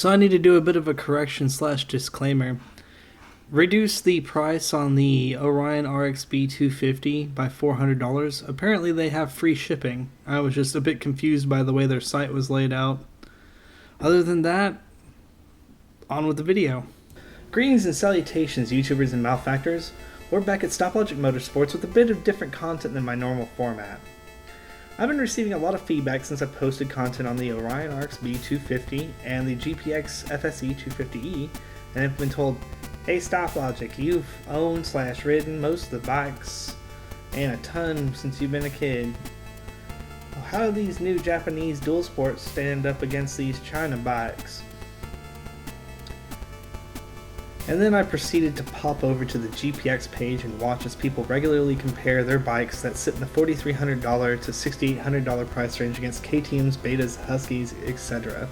So I need to do a bit of a correction slash disclaimer. Reduce the price on the Orion RXB 250 by $400. Apparently they have free shipping. I was just a bit confused by the way their site was laid out. Other than that, on with the video. Greetings and salutations, YouTubers and malefactors. We're back at Stoplogic Motorsports with a bit of different content than my normal format. I've been receiving a lot of feedback since I posted content on the Orion RXB 250 and the GPX FSE 250E, and I've been told, hey Stoplogic, you've owned / ridden most of the bikes and a ton since you've been a kid. How do these new Japanese dual sports stand up against these China bikes? And then I proceeded to pop over to the GPX page and watch as people regularly compare their bikes that sit in the $4,300 to $6,800 price range against KTM's, Betas, Huskies, etc.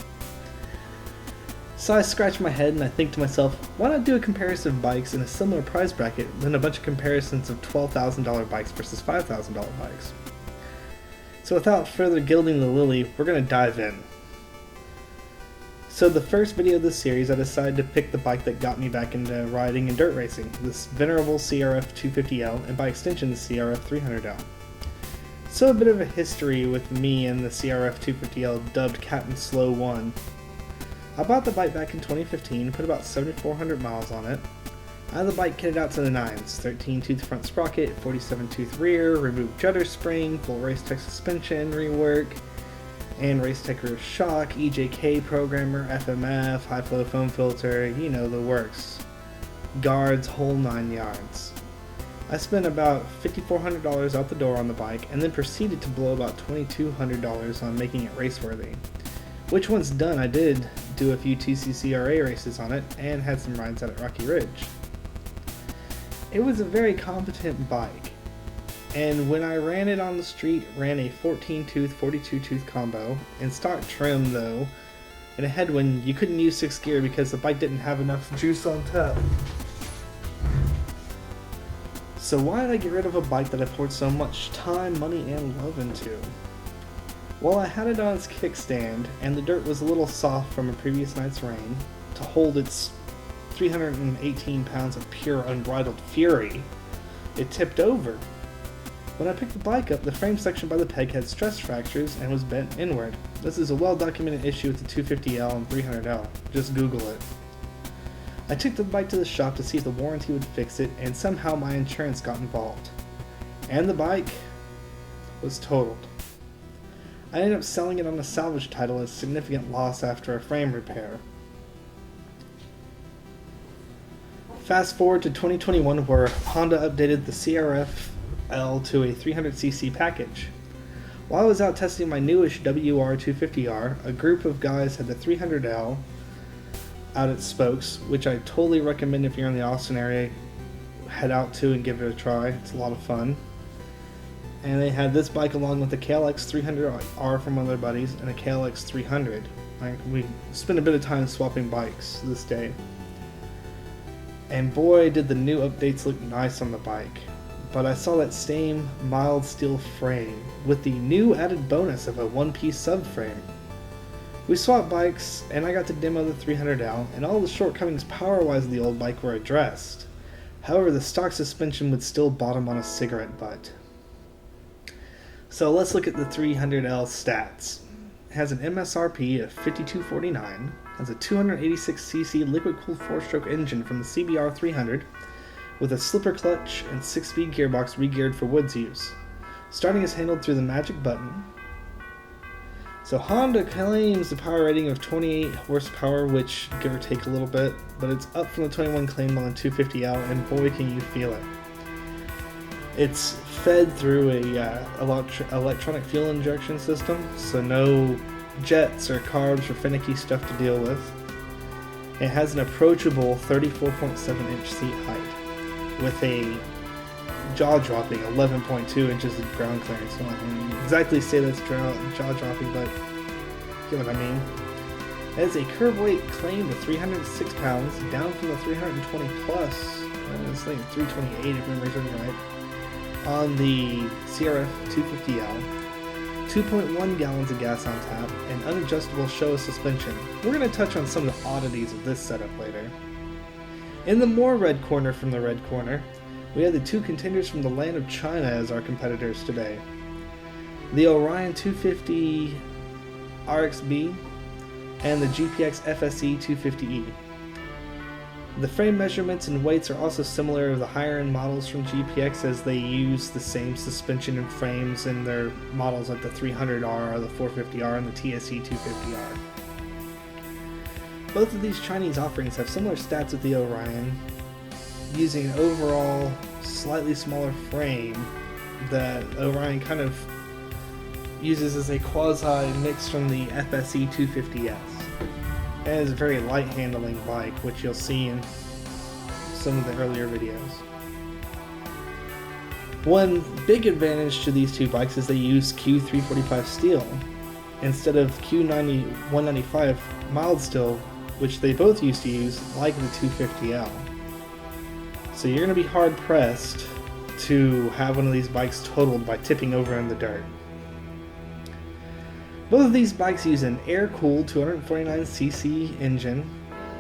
So I scratch my head and I think to myself, why not do a comparison of bikes in a similar price bracket than a bunch of comparisons of $12,000 bikes versus $5,000 bikes? So without further gilding the lily, we're going to dive in. So the first video of this series, I decided to pick the bike that got me back into riding and dirt racing, this venerable CRF300L, and by extension the CRF300L. So a bit of a history with me and the CRF250L, dubbed Captain Slow 1. I bought the bike back in 2015, put about 7,400 miles on it. I had the bike kitted out to the nines, 13-tooth front sprocket, 47-tooth rear, removed judder spring, full Racetech suspension rework, and Racetech rear shock, EJK programmer, FMF, high flow foam filter, you know the works. Guards, whole 9 yards. I spent about $5,400 out the door on the bike and then proceeded to blow about $2,200 on making it raceworthy. Which once done, I did do a few TCCRA races on it and had some rides out at Rocky Ridge. It was a very competent bike. And when I ran it on the street, ran a 14-tooth, 42-tooth combo, in stock trim though, in a headwind you couldn't use 6th gear because the bike didn't have enough juice on tap. So why did I get rid of a bike that I poured so much time, money, and love into? Well, I had it on its kickstand, and the dirt was a little soft from a previous night's rain to hold its 318 pounds of pure unbridled fury. It tipped over. When I picked the bike up, the frame section by the peg had stress fractures and was bent inward. This is a well-documented issue with the 250L and 300L. Just Google it. I took the bike to the shop to see if the warranty would fix it, and somehow my insurance got involved. And the bike was totaled. I ended up selling it on a salvage title as significant loss after a frame repair. Fast forward to 2021 where Honda updated the CRF300L to a 300cc package. While I was out testing my newish WR250R, a group of guys had the 300L out at Spokes, which I totally recommend if you're in the Austin area, head out to and give it a try. It's a lot of fun. And they had this bike along with the KLX300R from one of their buddies and a KLX300. We spent a bit of time swapping bikes this day. And boy did the new updates look nice on the bike. But I saw that same mild steel frame with the new added bonus of a one-piece subframe. We swapped bikes and I got to demo the 300L, and all the shortcomings power-wise of the old bike were addressed. However, the stock suspension would still bottom on a cigarette butt. So let's look at the 300L stats. It has an MSRP of $5,249, has a 286cc liquid-cooled 4-stroke engine from the CBR 300, with a slipper clutch and 6-speed gearbox re-geared for woods use. Starting is handled through the magic button. So Honda claims the power rating of 28 horsepower, which give or take a little bit, but it's up from the 21 claimed on the 250L, and boy can you feel it. It's fed through a electronic fuel injection system, so no jets or carbs or finicky stuff to deal with. It has an approachable 34.7 inch seat height, with a jaw-dropping 11.2 inches of ground clearance. I don't exactly say that's jaw-dropping, but you know what I mean. It has a curb weight claimed of 306 pounds, down from the 320 plus, I was thinking 328 if memory serves me right, on the CRF 250L. 2.1 gallons of gas on tap, and unadjustable Showa suspension. We're going to touch on some of the oddities of this setup later. In the more red corner from the red corner, we have the two contenders from the land of China as our competitors today. The Orion 250 RXB and the GPX FSE 250E. The frame measurements and weights are also similar to the higher end models from GPX, as they use the same suspension and frames in their models like the 300R, the 450R, and the TSE 250R. Both of these Chinese offerings have similar stats with the Orion, using an overall slightly smaller frame that Orion kind of uses as a quasi mix from the FSE 250S. It is a very light handling bike, which you'll see in some of the earlier videos. One big advantage to these two bikes is they use Q345 steel instead of Q195 mild steel, which they both used to use, like the 250L. So you're going to be hard pressed to have one of these bikes totaled by tipping over in the dirt. Both of these bikes use an air-cooled 249cc engine,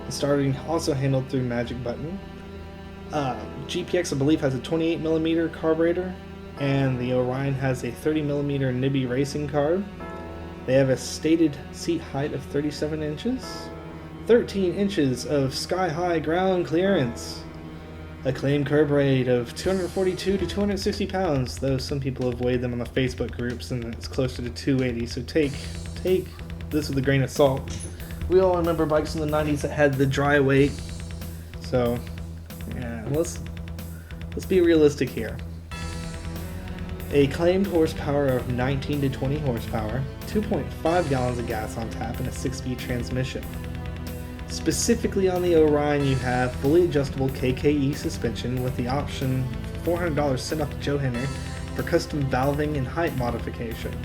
starting also handled through magic button. GPX, I believe, has a 28mm carburetor, and the Orion has a 30mm Nibby racing carb. They have a stated seat height of 37 inches, 13 inches of sky-high ground clearance, a claimed curb rate of 242 to 260 pounds, though some people have weighed them on the Facebook groups and it's closer to 280, so take this with a grain of salt. We all remember bikes in the 90s that had the dry weight, so yeah, let's be realistic here. A claimed horsepower of 19 to 20 horsepower, 2.5 gallons of gas on tap, and a 6-speed transmission. Specifically on the Orion, you have fully adjustable KKE suspension with the option $400 sent off to Joe Henner for custom valving and height modification.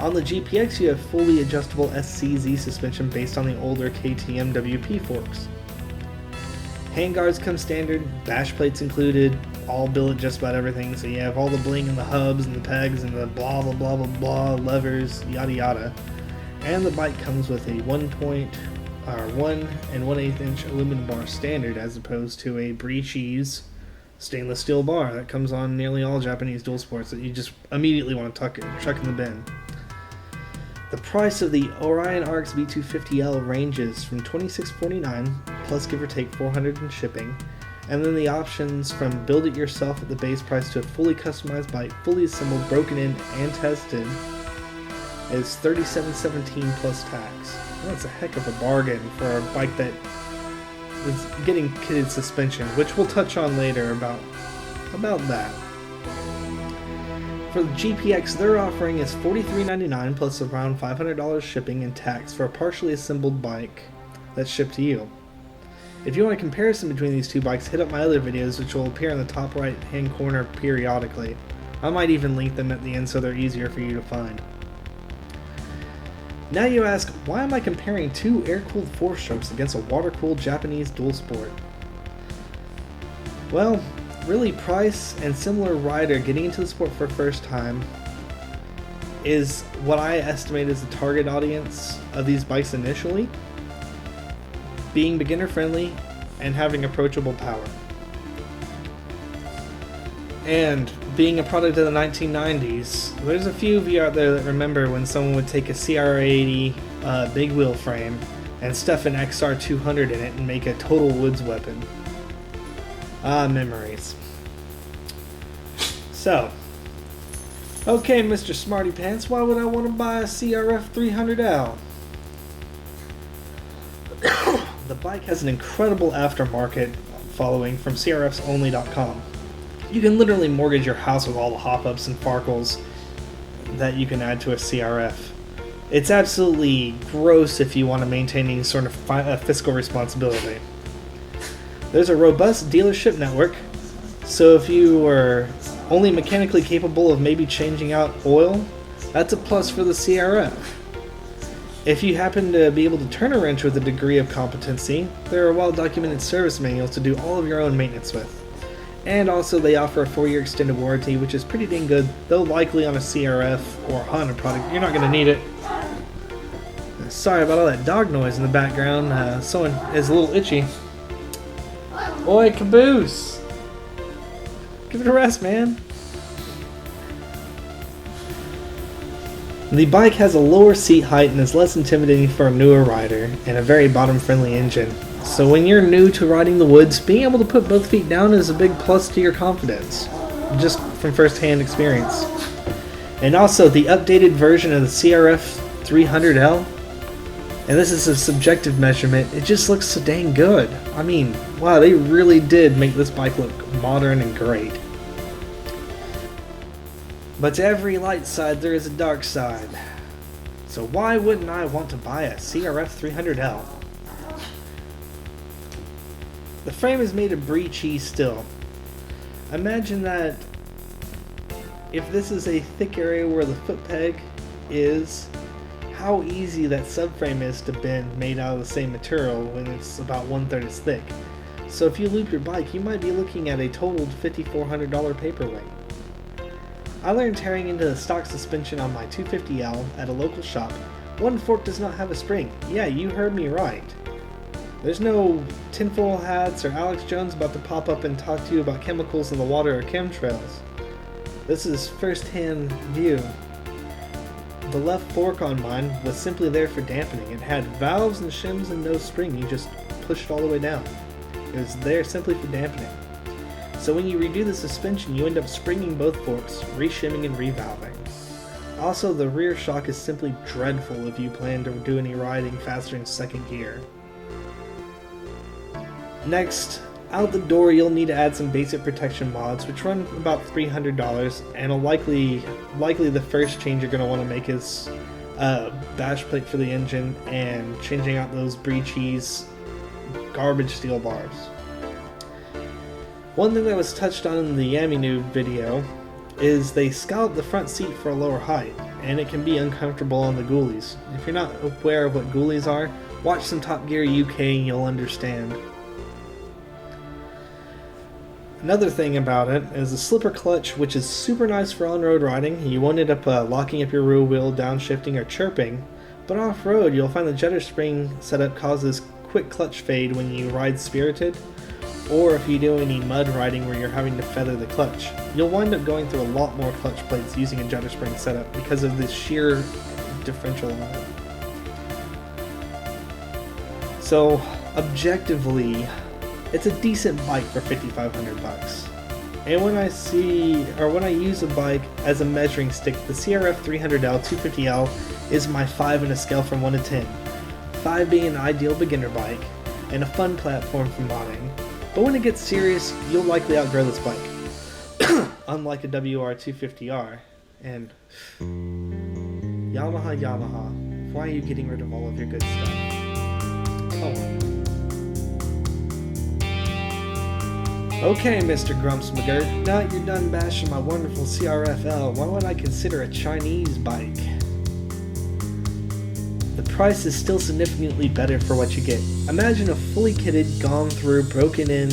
On the GPX, you have fully adjustable SCZ suspension based on the older KTM WP forks. Handguards come standard, bash plates included, all billet just about everything, so you have all the bling and the hubs and the pegs and the blah blah blah blah blah, levers, yada yada. And the bike comes with a 1 1/8 inch aluminum bar standard, as opposed to a Breechies stainless steel bar that comes on nearly all Japanese dual sports that you just immediately want to chuck in the bin. The price of the Orion RXB 250L ranges from $26.49 plus give or take $400 in shipping, and then the options from build it yourself at the base price to a fully customized bike, fully assembled, broken in, and tested is $37.17 plus tax. That's a heck of a bargain for a bike that is getting kitted suspension, which we'll touch on later about that. For the GPX, their offering is $43.99 plus around $500 shipping and tax for a partially assembled bike that's shipped to you. If you want a comparison between these two bikes, hit up my other videos, which will appear in the top right hand corner periodically. I might even link them at the end so they're easier for you to find. Now you ask, why am I comparing two air-cooled 4-strokes against a water-cooled Japanese dual sport? Well, really, price and similar rider getting into the sport for the first time is what I estimate as the target audience of these bikes initially, being beginner friendly and having approachable power. And being a product of the 1990s, there's a few of you out there that remember when someone would take a CR80 big wheel frame and stuff an XR200 in it and make a total woods weapon. Memories. So, okay, Mr. Smarty Pants, why would I want to buy a CRF300L? The bike has an incredible aftermarket following from CRFsonly.com. You can literally mortgage your house with all the hop-ups and farkles that you can add to a CRF. It's absolutely gross if you want to maintain any sort of fiscal responsibility. There's a robust dealership network, so if you are only mechanically capable of maybe changing out oil, that's a plus for the CRF. If you happen to be able to turn a wrench with a degree of competency, there are well-documented service manuals to do all of your own maintenance with. And also they offer a 4-year extended warranty, which is pretty dang good, though likely on a CRF or Honda product you're not going to need it. Sorry about all that dog noise in the background, someone is a little itchy. Oi, Caboose! Give it a rest, man. The bike has a lower seat height and is less intimidating for a newer rider, and a very bottom-friendly engine. So when you're new to riding the woods, being able to put both feet down is a big plus to your confidence, just from first-hand experience. And also, the updated version of the CRF300L, and this is a subjective measurement, it just looks so dang good. I mean, wow, they really did make this bike look modern and great. But to every light side, there is a dark side. So why wouldn't I want to buy a CRF300L? The frame is made of brie cheese still. Imagine that if this is a thick area where the foot peg is, how easy that subframe is to bend made out of the same material when it's about 1/3 as thick. So if you loop your bike, you might be looking at a totaled $5,400 paperweight. I learned tearing into the stock suspension on my 250L at a local shop. One fork does not have a spring. Yeah, you heard me right. There's no tinfoil hats or Alex Jones about to pop up and talk to you about chemicals in the water or chemtrails. This is first-hand view. The left fork on mine was simply there for dampening. It had valves and shims and no spring. You just push it all the way down. It was there simply for dampening. So when you redo the suspension, you end up springing both forks, re-shimming and revalving. Also, the rear shock is simply dreadful if you plan to do any riding faster in second gear. Next, out the door you'll need to add some basic protection mods, which run about $300, and likely the first change you're going to want to make is a bash plate for the engine and changing out those brie cheese garbage steel bars. One thing that was touched on in the Yaminu video is they scallop the front seat for a lower height, and it can be uncomfortable on the ghoulies. If you're not aware of what ghoulies are, watch some Top Gear UK and you'll understand. Another thing about it is the slipper clutch, which is super nice for on-road riding. You won't end up locking up your rear wheel, downshifting, or chirping, but off-road you'll find the jetter spring setup causes quick clutch fade when you ride spirited, or if you do any mud riding where you're having to feather the clutch. You'll wind up going through a lot more clutch plates using a jetter spring setup because of the sheer differential on it. So, objectively, it's a decent bike for $5,500. And when I use a bike as a measuring stick, the CRF300L 250L is my 5 in a scale from 1 to 10. 5 being an ideal beginner bike, and a fun platform for modding. But when it gets serious, you'll likely outgrow this bike. Unlike a WR250R. And Yamaha, why are you getting rid of all of your good stuff? Come on. Okay, Mr. Grumps McGirt, now that you're done bashing my wonderful CRF-L, why would I consider a Chinese bike? The price is still significantly better for what you get. Imagine a fully kitted, gone through, broken in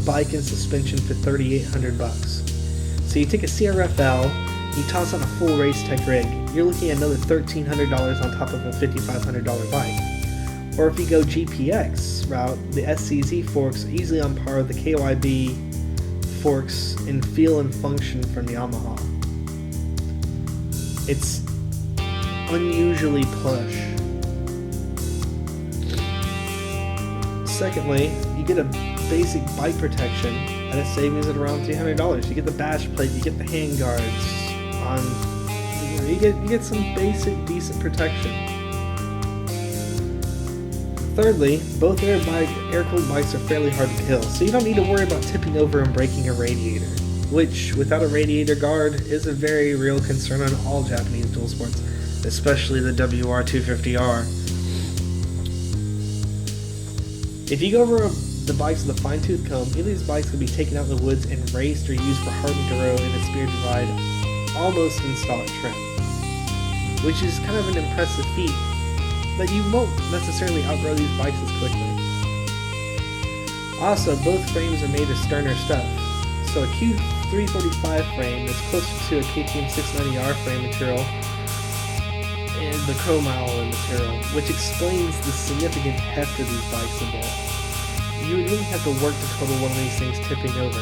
bike and suspension for $3,800. So you take a CRF-L, you toss on a full race tech rig, you're looking at another $1,300 on top of a $5,500 bike. Or if you go GPX route, the SCZ forks are easily on par with the KYB forks in feel and function from Yamaha. It's unusually plush. Secondly, you get a basic bike protection at a savings at around $300. You get the bash plate, you get the hand guards, you get some basic decent protection. Thirdly, both air-cooled bikes are fairly hard to kill, so you don't need to worry about tipping over and breaking a radiator, which, without a radiator guard, is a very real concern on all Japanese dual sports, especially the WR250R. If you go over the bikes with a fine-tooth comb, either of these bikes could be taken out in the woods and raced or used for hard enduro in a spirited ride almost in stock trim, which is kind of an impressive feat, but you won't necessarily outgrow these bikes as quickly. Also, both frames are made of sterner stuff, So a Q345 frame is closer to a KTM 690R frame material and the chrome alloy material, which explains the significant heft of these bikes a bit. You would really have to work to total one of these things tipping over.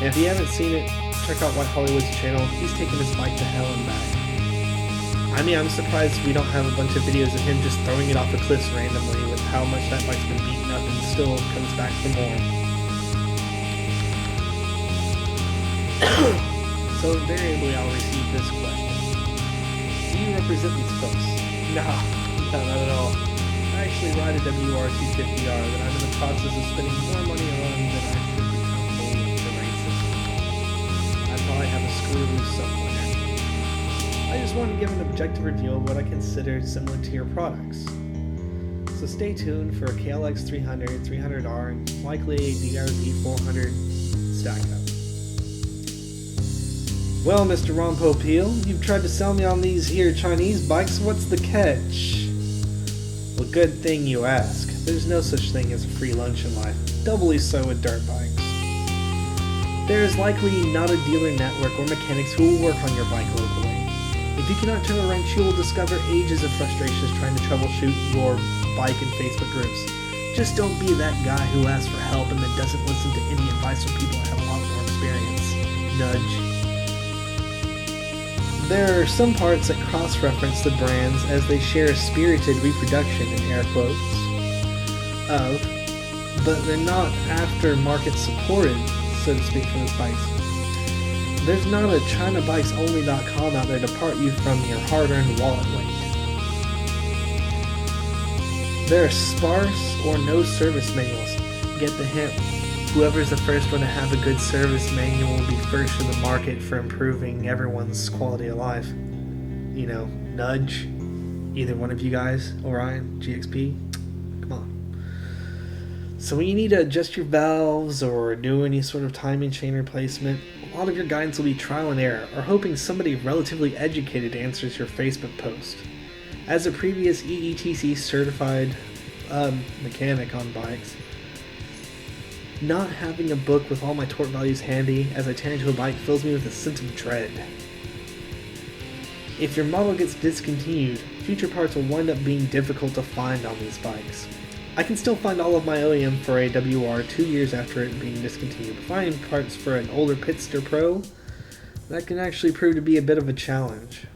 And if you haven't seen it, check out White Hollywood's channel. He's taken his bike to hell and back. I mean, I'm surprised we don't have a bunch of videos of him just throwing it off the cliffs randomly with how much that bike's been beaten up and still comes back for more. So invariably I'll receive this question. Do you represent these folks? No, not at all. I actually ride a WR250R that I'm in the process of spending more money on than I should be comfortable for races. I probably have a screw loose somewhere. I just wanted to give an objective review of what I consider similar to your products. So stay tuned for a KLX300, 300R, and likely a DRZ400 stack up. Well, Mr. Rompo Peel, you've tried to sell me on these here Chinese bikes. What's the catch? Well, good thing you ask. There's no such thing as a free lunch in life, doubly so with dirt bikes. There is likely not a dealer network or mechanics who will work on your bike locally. If you cannot turn a wrench, you will discover ages of frustrations trying to troubleshoot your bike in Facebook groups. Just don't be that guy who asks for help and then doesn't listen to any advice from people that have a lot more experience. Nudge. There are some parts that cross-reference the brands as they share a spirited reproduction, in air quotes, of, but they're not aftermarket supported, so to speak, for those bikes. There's not a ChinaBikesOnly.com out there to part you from your hard-earned wallet weight. There are sparse or no service manuals. Get the hint. Whoever's the first one to have a good service manual will be first in the market for improving everyone's quality of life. You know, nudge. Either one of you guys, Orion, GXP, come on. So when you need to adjust your valves or do any sort of timing chain replacement, a lot of your guidance will be trial and error, or hoping somebody relatively educated answers your Facebook post. As a previous EETC certified mechanic on bikes, not having a book with all my torque values handy as I tear into a bike fills me with a sense of dread. If your model gets discontinued, future parts will wind up being difficult to find on these bikes. I can still find all of my OEM for a WR 2 years after it being discontinued, but finding parts for an older Pitster Pro, that can actually prove to be a bit of a challenge.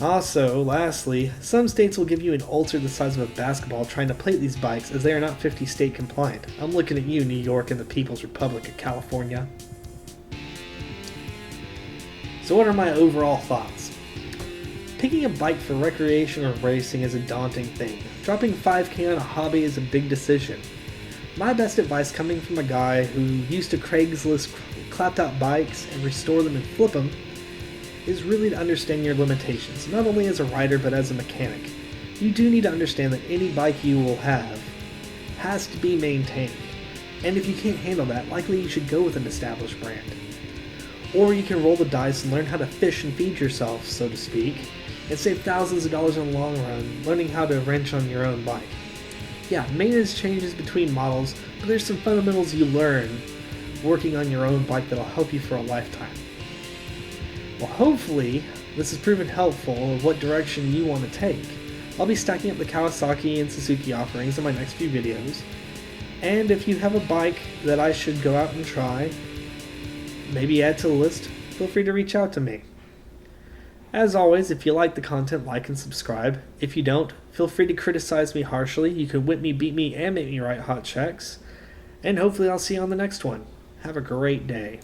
Also, lastly, some states will give you an ulcer the size of a basketball trying to plate these bikes as they are not 50 state compliant. I'm looking at you, New York and the People's Republic of California. So what are my overall thoughts? Picking a bike for recreation or racing is a daunting thing. Dropping $5,000 on a hobby is a big decision. My best advice, coming from a guy who used to Craigslist clapped out bikes and restore them and flip them, is really to understand your limitations, not only as a rider but as a mechanic. You do need to understand that any bike you will have has to be maintained, and if you can't handle that, likely you should go with an established brand. Or you can roll the dice and learn how to fish and feed yourself, so to speak, and save thousands of dollars in the long run learning how to wrench on your own bike. Yeah, maintenance changes between models, but there's some fundamentals you learn working on your own bike that'll help you for a lifetime. Well, hopefully, this has proven helpful of what direction you want to take. I'll be stacking up the Kawasaki and Suzuki offerings in my next few videos, and if you have a bike that I should go out and try, maybe add to the list, feel free to reach out to me. As always, if you like the content, like and subscribe. If you don't, feel free to criticize me harshly. You can whip me, beat me, and make me write hot checks. And hopefully I'll see you on the next one. Have a great day.